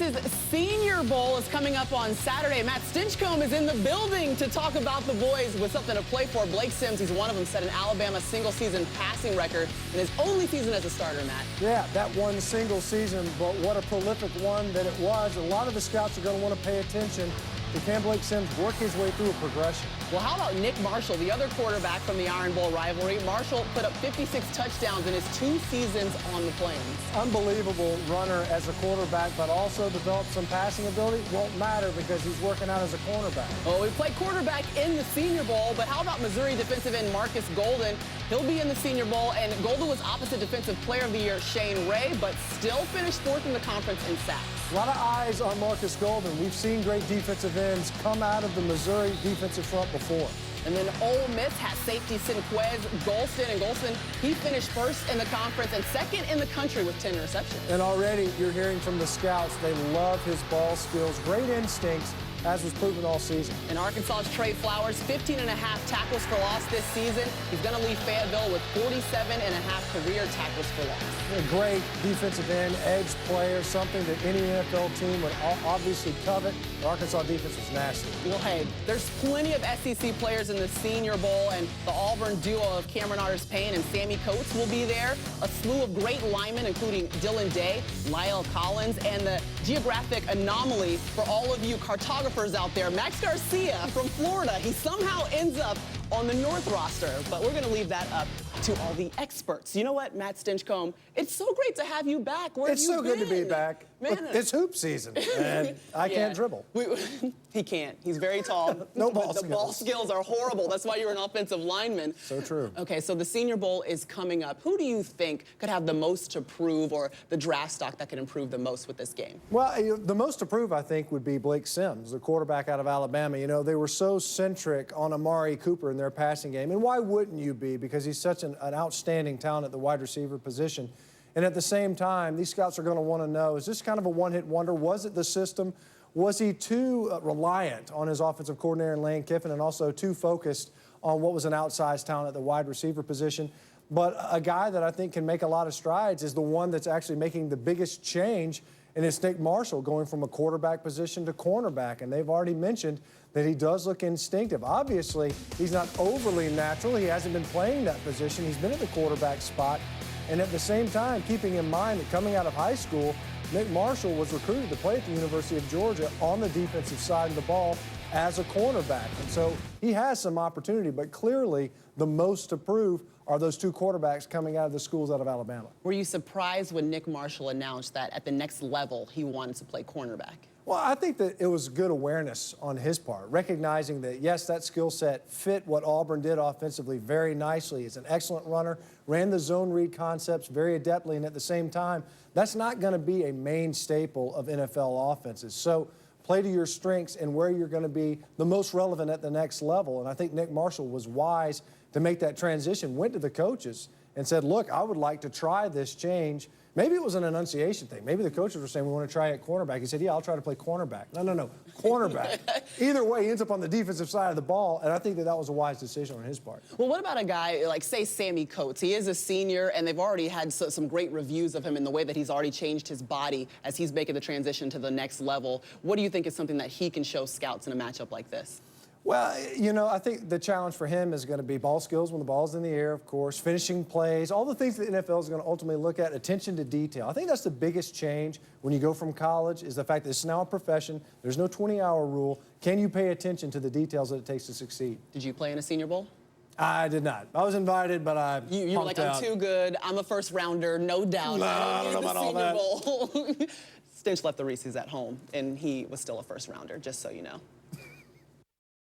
Reese's Senior Bowl is coming up on Saturday. Matt Stinchcomb is in the building to talk about the boys with something to play for. Blake Sims, he's one of them, set an Alabama single-season passing record in his only season as a starter, Matt. Yeah, that one single season, but what a prolific one that it was. A lot of the scouts are going to want to pay attention to can Blake Sims work his way through a progression. Well, how about Nick Marshall, the other quarterback from the Iron Bowl rivalry? Marshall put up 56 touchdowns in his 2 seasons on the Plains. Unbelievable runner as a quarterback, but also developed some passing ability. Won't matter because he's working out as a cornerback. Oh, we played quarterback in the Senior Bowl, but how about Missouri defensive end Marcus Golden? He'll be in the Senior Bowl, and Golden was opposite Defensive Player of the Year Shane Ray, but still finished 4th in the conference in sacks. A lot of eyes on Marcus Golden. We've seen great defensive ends come out of the Missouri defensive front before. And then Ole Miss has safety Sinquez Golston, and Golston, he finished 1st in the conference and 2nd in the country with 10 receptions. And already you're hearing from the scouts, they love his ball skills, great instincts, as was proven all season. And Arkansas's Trey Flowers, 15.5 tackles for loss this season. He's going to leave Fayetteville with 47.5 career tackles for loss. A great defensive end, edge player, something that any NFL team would obviously covet. The Arkansas defense was nasty. Well, hey, there's plenty of SEC players in the Senior Bowl, and the Auburn duo of Cameron Artis-Payne and Sammy Coates will be there. A slew of great linemen, including Dylan Day, Lyle Collins, and the geographic anomaly for all of you cartographers out there, Max Garcia from Florida. He somehow ends up on the North roster, but we're going to leave that up to all the experts. You know what, Matt Stinchcomb? It's so great to have you back. Where have you been? It's so good to be back. Man, it's hoop season, and I can't dribble. He can't. He's very tall. No ball skills. The ball skills are horrible. That's why you're an offensive lineman. So true. Okay, so the Senior Bowl is coming up. Who do you think could have the most to prove, or the draft stock that could improve the most with this game? Well, the most to prove, I think, would be Blake Sims, the quarterback out of Alabama. You know, they were so centric on Amari Cooper in their passing game, and why wouldn't you be? Because he's such an outstanding talent at the wide receiver position. And at the same time, these scouts are going to want to know, is this kind of a one-hit wonder? Was it the system? Was he too reliant on his offensive coordinator in Lane Kiffin, and also too focused on what was an outsized talent at the wide receiver position? But a guy that I think can make a lot of strides is the one that's actually making the biggest change, and it's Nick Marshall, going from a quarterback position to cornerback. And they've already mentioned that he does look instinctive. Obviously, he's not overly natural. He hasn't been playing that position. He's been at the quarterback spot. And at the same time, keeping in mind that coming out of high school, Nick Marshall was recruited to play at the University of Georgia on the defensive side of the ball as a cornerback. And so he has some opportunity, but clearly the most to prove are those 2 quarterbacks coming out of the schools out of Alabama. Were you surprised when Nick Marshall announced that at the next level he wanted to play cornerback? Well, I think that it was good awareness on his part, recognizing that, yes, that skill set fit what Auburn did offensively very nicely. He's an excellent runner, ran the zone read concepts very adeptly, and at the same time, that's not going to be a main staple of NFL offenses. So play to your strengths and where you're going to be the most relevant at the next level. And I think Nick Marshall was wise to make that transition, went to the coaches and said, look, I would like to try this change. Maybe it was an enunciation thing.Maybe the coaches were saying, we want to try at cornerback. He said, yeah, I'll try to play cornerback. No, cornerback. Either way, he ends up on the defensive side of the ball, and I think that was a wise decision on his part. Well, what about a guy like, say, Sammy Coates? He is a senior, and they've already had some great reviews of him in the way that he's already changed his body as he's making the transition to the next level. What do you think is something that he can show scouts in a matchup like this? Well, you know, I think the challenge for him is going to be ball skills when the ball's in the air, of course, finishing plays, all the things the NFL is going to ultimately look at, attention to detail. I think that's the biggest change when you go from college is the fact that it's now a profession. There's no 20-hour rule. Can you pay attention to the details that it takes to succeed? Did you play in a Senior Bowl? I did not. I was invited, but I You were like, I'm too good. I'm a first rounder, no doubt. No, I don't know about all that. Stinch left the Reese's at home, and he was still a first rounder, just so you know.